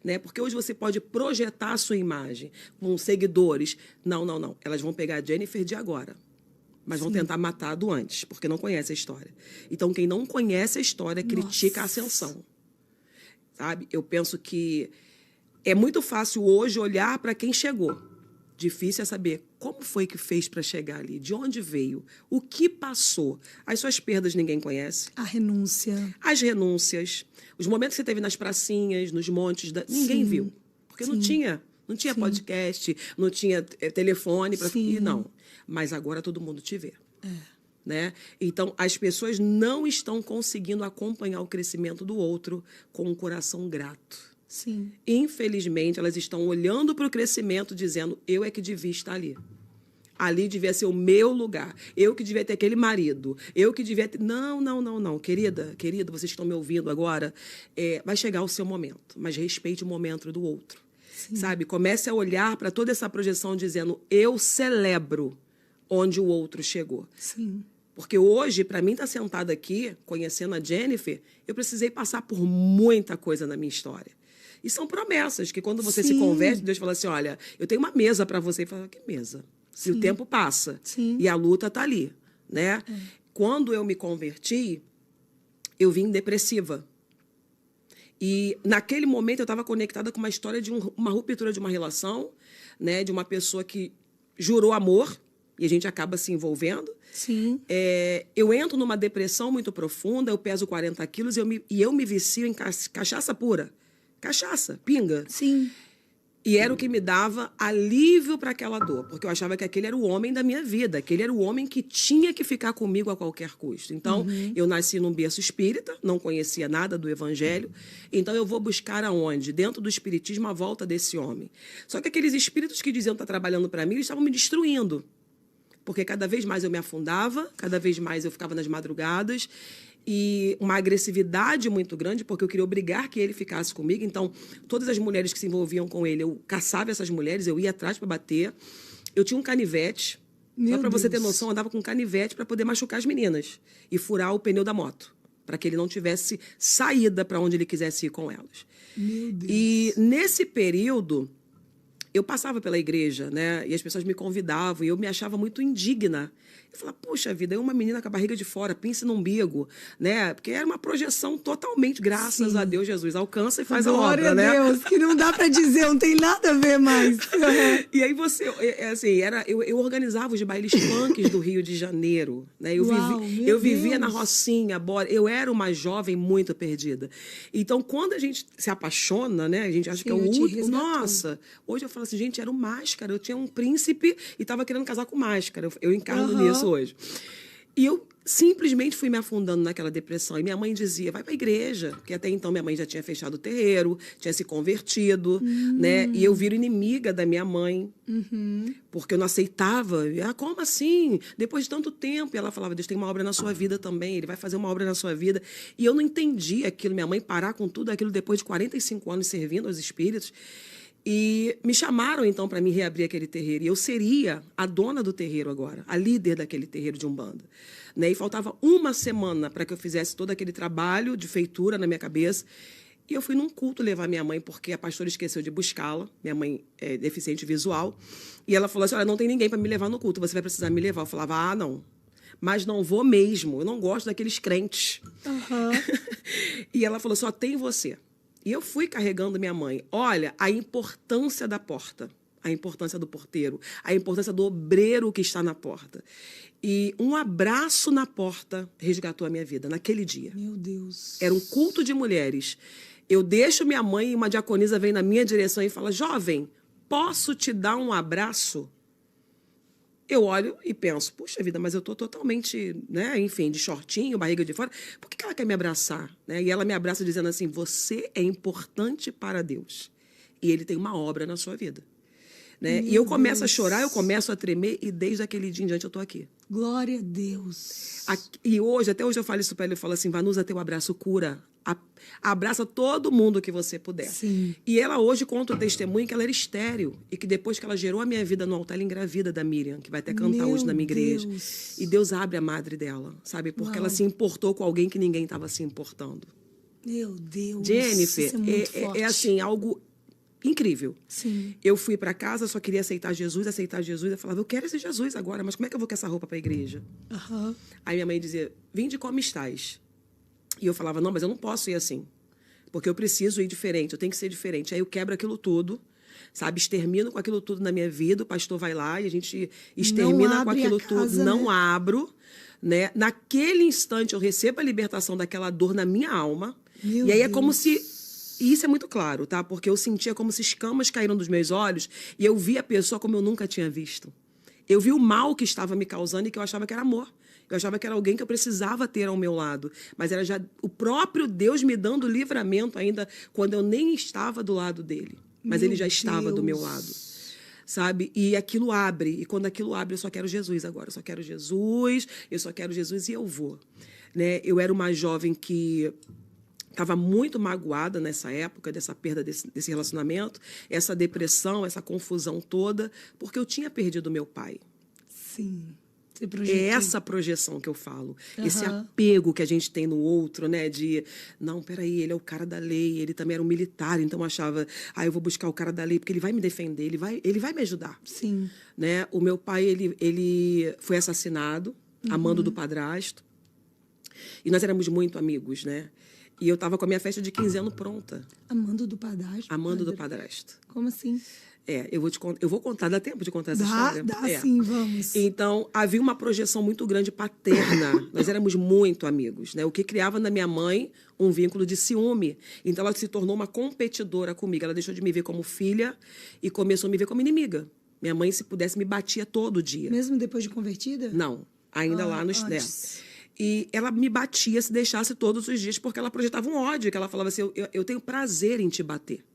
né? Porque hoje você pode projetar a sua imagem com seguidores. Não, não, não. Elas vão pegar a Jennifer de agora, mas vão tentar matar a do antes, porque não conhece a história. Então, quem não conhece a história critica a ascensão. Sabe? Eu penso que é muito fácil hoje olhar para quem chegou. Difícil é saber como foi que fez para chegar ali, de onde veio, o que passou. As suas perdas ninguém conhece. A renúncia. As renúncias, os momentos que você teve nas pracinhas, nos montes, ninguém viu. Porque não tinha podcast, não tinha telefone para ir, não. Mas agora todo mundo te vê. Né? Então, as pessoas não estão conseguindo acompanhar o crescimento do outro com um coração grato. Sim. Infelizmente, elas estão olhando para o crescimento dizendo, eu é que devia estar ali. Ali devia ser o meu lugar. Eu que devia ter aquele marido. Eu que devia ter... Não, não, não, não. Querida, vocês que estão me ouvindo agora, vai chegar o seu momento, mas respeite o momento do outro. Sim. Sabe? Comece a olhar para toda essa projeção dizendo, eu celebro onde o outro chegou. Sim. Porque hoje, para mim estar sentada aqui, conhecendo a Jennifer, eu precisei passar por muita coisa na minha história. E são promessas que quando você se converte, Deus fala assim, olha, eu tenho uma mesa para você. E fala, que mesa? Se o tempo passa e a luta está ali, né? Quando eu me converti, eu vim depressiva. E naquele momento eu estava conectada com uma história de uma ruptura de uma relação, né? De uma pessoa que jurou amor e a gente acaba se envolvendo. Sim. Eu entro numa depressão muito profunda, eu peso 40 quilos e eu me vicio em cachaça pura. Cachaça, pinga. Sim. E era o que me dava alívio para aquela dor, porque eu achava que aquele era o homem da minha vida, aquele era o homem que tinha que ficar comigo a qualquer custo. Então, eu nasci num berço espírita, não conhecia nada do evangelho, então eu vou buscar aonde? Dentro do espiritismo, a volta desse homem. Só que aqueles espíritos que diziam estar trabalhando para mim, eles estavam me destruindo, porque cada vez mais eu me afundava, cada vez mais eu ficava nas madrugadas, e uma agressividade muito grande, porque eu queria obrigar que ele ficasse comigo. Então, todas as mulheres que se envolviam com ele, eu caçava essas mulheres, eu ia atrás para bater. Eu tinha um canivete. Só para você ter noção, eu andava com um canivete para poder machucar as meninas e furar o pneu da moto, para que ele não tivesse saída para onde ele quisesse ir com elas. Meu Deus. E nesse período, eu passava pela igreja, né? E as pessoas me convidavam e eu me achava muito indigna. Eu falava, puxa vida, é uma menina com a barriga de fora, pince no umbigo, né? Porque era uma projeção totalmente, graças a Deus, Jesus, alcança e faz Glória a obra, né? Glória a Deus, que não dá para dizer, não tem nada a ver mais. E aí eu organizava os bailes funks do Rio de Janeiro, né? Eu vivia na Rocinha, eu era uma jovem muito perdida. Então, quando a gente se apaixona, né? A gente acha que é o último. Nossa, hoje eu falo assim, gente, era o Máscara, eu tinha um príncipe e estava querendo casar com Máscara. Eu encarno nisso hoje. E eu simplesmente fui me afundando naquela depressão. E minha mãe dizia, vai para a igreja. Porque até então minha mãe já tinha fechado o terreiro, tinha se convertido, né? E eu viro inimiga da minha mãe. Porque eu não aceitava. Como assim? Depois de tanto tempo. E ela falava, Deus tem uma obra na sua vida também. Ele vai fazer uma obra na sua vida. E eu não entendi aquilo. Minha mãe parar com tudo aquilo depois de 45 anos servindo aos espíritos. E me chamaram, então, para me reabrir aquele terreiro. E eu seria a dona do terreiro agora, a líder daquele terreiro de Umbanda. Né? E faltava uma semana para que eu fizesse todo aquele trabalho de feitura na minha cabeça. E eu fui num culto levar minha mãe, porque a pastora esqueceu de buscá-la. Minha mãe é deficiente visual. E ela falou assim, olha, não tem ninguém para me levar no culto, você vai precisar me levar. Eu falava, não. Mas não vou mesmo, eu não gosto daqueles crentes. E ela falou, só tem você. E eu fui carregando minha mãe. Olha, a importância da porta, a importância do porteiro, a importância do obreiro que está na porta. E um abraço na porta resgatou a minha vida naquele dia. Meu Deus. Era um culto de mulheres. Eu deixo minha mãe e uma diaconisa vem na minha direção e fala, jovem, posso te dar um abraço? Eu olho e penso, puxa vida, mas eu estou totalmente, né, enfim, de shortinho, barriga de fora. Por que ela quer me abraçar? Né? E ela me abraça dizendo assim, você é importante para Deus. E Ele tem uma obra na sua vida. Né? E eu começo a chorar, eu começo a tremer e desde aquele dia em diante eu estou aqui. Glória a Deus. E hoje, até hoje eu falo isso para ele, eu falo assim, Vanusa, teu abraço cura. Abraça todo mundo que você puder. Sim. E ela hoje conta o testemunho que ela era estéril e que depois que ela gerou a minha vida no altar, ela engravida da Miriam, que vai até cantar hoje na minha igreja. E Deus abre a madre dela, sabe? Porque ela se importou com alguém que ninguém estava se importando. Meu Deus. Jennifer, isso é muito forte. assim, algo incrível. Sim. Eu fui para casa, só queria aceitar Jesus. Eu falava, eu quero esse Jesus agora, mas como é que eu vou com essa roupa para a igreja? Aham. Aí minha mãe dizia, vinde como estás. E eu falava, não, mas eu não posso ir assim. Porque eu preciso ir diferente, eu tenho que ser diferente. Aí eu quebro aquilo tudo, sabe? Extermino com aquilo tudo na minha vida, o pastor vai lá e a gente extermina com aquilo tudo. Não abro, né? Naquele instante eu recebo a libertação daquela dor na minha alma. Meu e aí Deus. é como se... E isso é muito claro, tá? Porque eu sentia como se escamas caíram dos meus olhos e eu via a pessoa como eu nunca tinha visto. Eu vi o mal que estava me causando e que eu achava que era amor. Eu achava que era alguém que eu precisava ter ao meu lado. Mas era já o próprio Deus me dando livramento ainda quando eu nem estava do lado dele. Mas ele já estava do meu lado. Sabe? E aquilo abre. E quando aquilo abre, eu só quero Jesus agora. Eu só quero Jesus e eu vou. Né? Eu era uma jovem que... estava muito magoada nessa época, dessa perda desse relacionamento, essa depressão, essa confusão toda, porque eu tinha perdido meu pai. Sim. É essa projeção que eu falo. Esse apego que a gente tem no outro, né? De, não, peraí, ele é o cara da lei, ele também era um militar, então eu achava, eu vou buscar o cara da lei porque ele vai me defender, ele vai me ajudar. Sim. Né? O meu pai, ele foi assassinado, a mando do padrasto, e nós éramos muito amigos, né? E eu estava com a minha festa de 15 anos pronta. Amando do padrasto? Amando do padrasto. Como assim? Eu vou contar, dá tempo de contar essa história? Dá sim, vamos. Então, havia uma projeção muito grande paterna. Nós éramos muito amigos, né? O que criava na minha mãe um vínculo de ciúme. Então, ela se tornou uma competidora comigo. Ela deixou de me ver como filha e começou a me ver como inimiga. Minha mãe, se pudesse, me batia todo dia. Mesmo depois de convertida? Não, ainda lá no antes. E ela me batia se deixasse todos os dias, porque ela projetava um ódio, que ela falava assim, eu tenho prazer em te bater.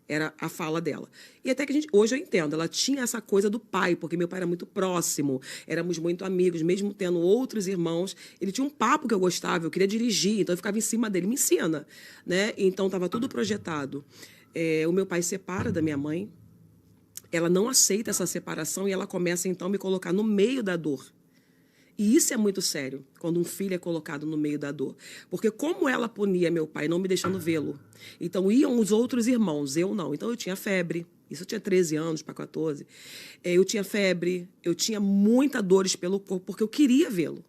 Era a fala dela. E até que hoje eu entendo, ela tinha essa coisa do pai, porque meu pai era muito próximo, éramos muito amigos, mesmo tendo outros irmãos, ele tinha um papo que eu gostava, eu queria dirigir, então eu ficava em cima dele, me ensina, né? Então estava tudo projetado. O meu pai separa da minha mãe, ela não aceita essa separação e ela começa então a me colocar no meio da dor. E isso é muito sério, quando um filho é colocado no meio da dor. Porque como ela punia meu pai, não me deixando vê-lo. Então, iam os outros irmãos, eu não. Então, eu tinha febre. Isso eu tinha 13 anos para 14. Eu tinha febre, eu tinha muitas dores pelo corpo, porque eu queria vê-lo.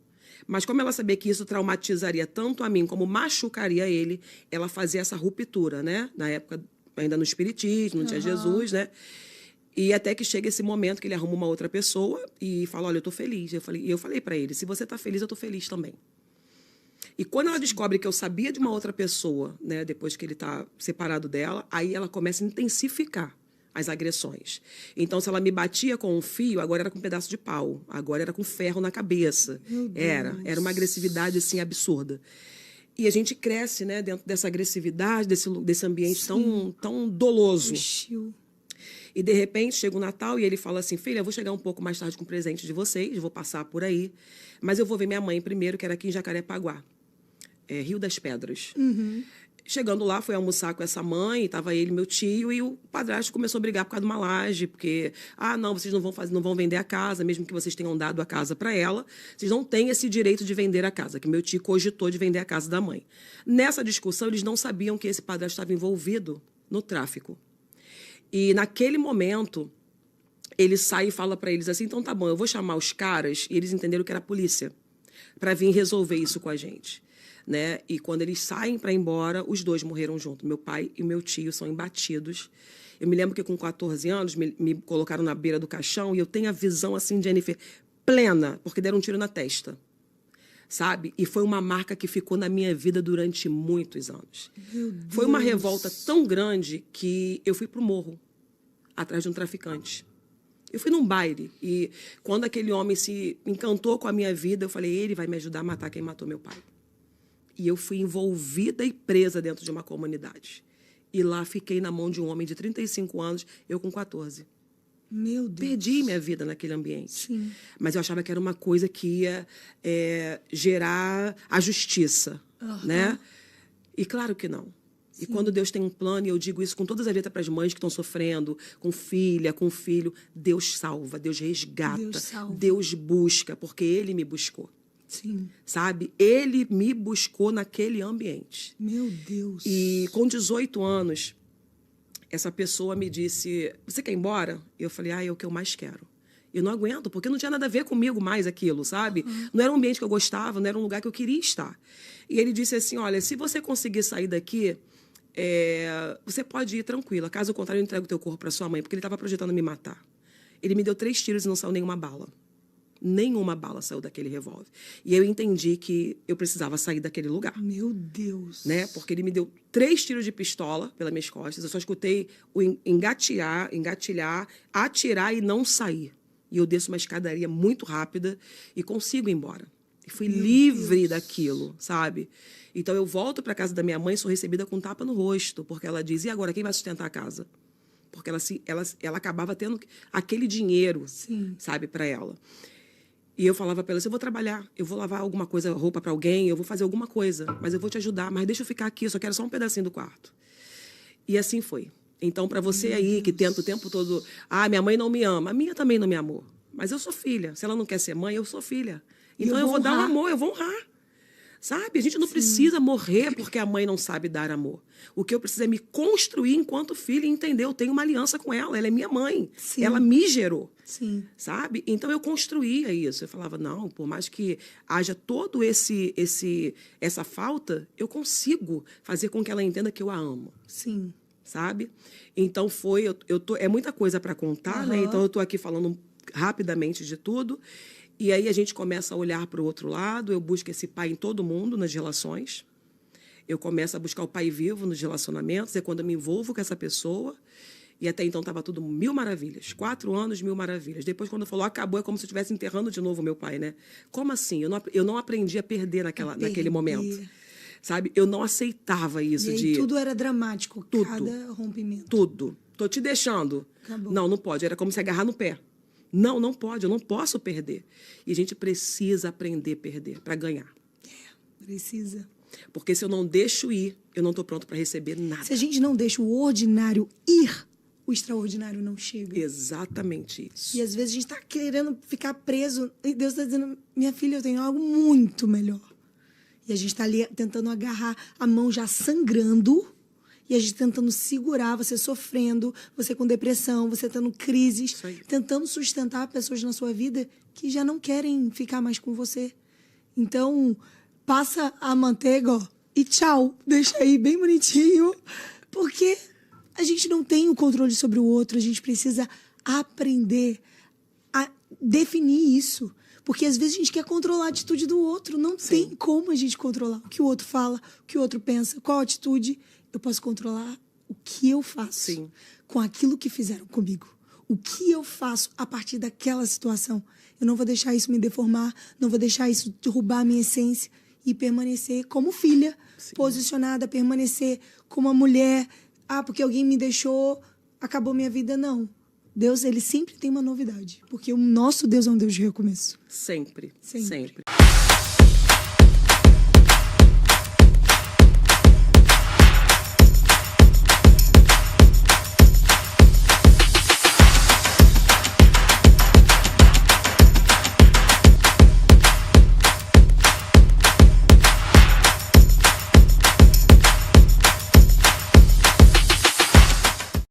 Mas como ela sabia que isso traumatizaria tanto a mim como machucaria ele, ela fazia essa ruptura, né? Na época, ainda no espiritismo, não tinha Jesus, né? E até que chega esse momento que ele arruma uma outra pessoa e fala, olha, eu tô feliz. Eu falei para ele, se você tá feliz, eu tô feliz também. E quando ela descobre que eu sabia de uma outra pessoa, né, depois que ele tá separado dela, aí ela começa a intensificar as agressões. Então, se ela me batia com um fio, agora era com um pedaço de pau. Agora era com ferro na cabeça. Era uma agressividade, assim, absurda. E a gente cresce, né, dentro dessa agressividade, desse ambiente tão doloso. Puxiu. E, de repente, chega o Natal e ele fala assim, filha, eu vou chegar um pouco mais tarde com o presente de vocês, vou passar por aí, mas eu vou ver minha mãe primeiro, que era aqui em Jacarepaguá, Rio das Pedras. Chegando lá, fui almoçar com essa mãe, estava ele, meu tio, e o padrasto começou a brigar por causa de uma laje, porque, não, vocês não vão vender a casa, mesmo que vocês tenham dado a casa para ela, vocês não têm esse direito de vender a casa, que meu tio cogitou de vender a casa da mãe. Nessa discussão, eles não sabiam que esse padrasto estava envolvido no tráfico. E, naquele momento, ele sai e fala para eles assim, então tá bom, eu vou chamar os caras, e eles entenderam que era a polícia, para vir resolver isso com a gente. Né? E quando eles saem para ir embora, os dois morreram junto. Meu pai e meu tio são embatidos. Eu me lembro que com 14 anos me colocaram na beira do caixão e eu tenho a visão assim, Jennifer, plena, porque deram um tiro na testa. Sabe? E foi uma marca que ficou na minha vida durante muitos anos. Meu Deus. Foi uma revolta tão grande que eu fui pro morro, atrás de um traficante. Eu fui num baile e quando aquele homem se encantou com a minha vida, eu falei, ele vai me ajudar a matar quem matou meu pai. E eu fui envolvida e presa dentro de uma comunidade. E lá fiquei na mão de um homem de 35 anos, eu com 14. Meu Deus. Perdi minha vida naquele ambiente. Sim. Mas eu achava que era uma coisa que ia gerar a justiça, né? E claro que não. Sim. E quando Deus tem um plano, e eu digo isso com todas as letras para as mães que estão sofrendo, com filha, com filho, Deus salva, Deus resgata, Deus busca, porque Ele me buscou. Sim. Sabe? Ele me buscou naquele ambiente. Meu Deus. E com 18 anos, essa pessoa me disse, você quer ir embora? Eu falei, é o que eu mais quero. Eu não aguento, porque não tinha nada a ver comigo mais aquilo, sabe? Não era um ambiente que eu gostava, não era um lugar que eu queria estar. E ele disse assim, olha, se você conseguir sair daqui, você pode ir tranquila. Caso contrário, eu entrego o teu corpo para sua mãe, porque ele estava projetando me matar. Ele me deu 3 tiros e não saiu nenhuma bala. Nenhuma bala saiu daquele revólver. E eu entendi que eu precisava sair daquele lugar. Meu Deus. Né? Porque ele me deu 3 tiros de pistola pelas minhas costas. Eu só escutei o engatilhar, atirar e não sair. E eu desço uma escadaria muito rápida e consigo ir embora. E fui livre daquilo, sabe? Então eu volto para casa da minha mãe e sou recebida com um tapa no rosto, porque ela diz, e agora, quem vai sustentar a casa? Porque ela acabava tendo aquele dinheiro, sabe, para ela. E eu falava para ela, eu vou trabalhar, eu vou lavar alguma coisa, roupa para alguém, eu vou fazer alguma coisa, mas eu vou te ajudar, mas deixa eu ficar aqui, eu só quero só um pedacinho do quarto. E assim foi. Então, para você aí que tenta o tempo todo, minha mãe não me ama, a minha também não me amou, mas eu sou filha. Se ela não quer ser mãe, eu sou filha. Então eu vou dar um amor, eu vou honrar. Sabe? A gente não precisa morrer porque a mãe não sabe dar amor. O que eu preciso é me construir enquanto filha e entender. Eu tenho uma aliança com ela é minha mãe. Sim. Ela me gerou. Sim. Sabe? Então eu construía isso. Eu falava, não, por mais que haja todo essa falta, eu consigo fazer com que ela entenda que eu a amo. Sim. Sabe? Então é muita coisa para contar, né? Então eu tô aqui falando rapidamente de tudo. E aí a gente começa a olhar para o outro lado, eu busco esse pai em todo mundo, nas relações. Eu começo a buscar o pai vivo nos relacionamentos, é quando eu me envolvo com essa pessoa. E até então estava tudo 1000 maravilhas. 4 anos, 1000 maravilhas. Depois, quando falou, acabou, é como se eu estivesse enterrando de novo o meu pai, né? Como assim? Eu não aprendi a perder naquele momento. Sabe? Eu não aceitava isso. E aí tudo era dramático, cada rompimento. Tudo. Tô te deixando. Acabou. Não pode. Era como se agarrar no pé. Não pode, eu não posso perder. E a gente precisa aprender a perder para ganhar. Precisa. Porque se eu não deixo ir, eu não estou pronto para receber nada. Se a gente não deixa o ordinário ir, o extraordinário não chega. Exatamente isso. E às vezes a gente está querendo ficar preso e Deus está dizendo, minha filha, eu tenho algo muito melhor. E a gente está ali tentando agarrar a mão já sangrando e a gente tentando segurar, você sofrendo, você com depressão, você tendo crises, tentando sustentar pessoas na sua vida que já não querem ficar mais com você. Então, passa a manteiga, ó, e tchau. Deixa aí bem bonitinho, porque a gente não tem o controle sobre o outro, a gente precisa aprender a definir isso. Porque às vezes a gente quer controlar a atitude do outro. Não tem como a gente controlar o que o outro fala, o que o outro pensa, qual atitude. Eu posso controlar o que eu faço com aquilo que fizeram comigo. O que eu faço a partir daquela situação. Eu não vou deixar isso me deformar, não vou deixar isso derrubar a minha essência e permanecer como filha, posicionada, permanecer como uma mulher. Porque alguém me deixou, acabou minha vida. Não. Deus, ele sempre tem uma novidade. Porque o nosso Deus é um Deus de recomeço. Sempre.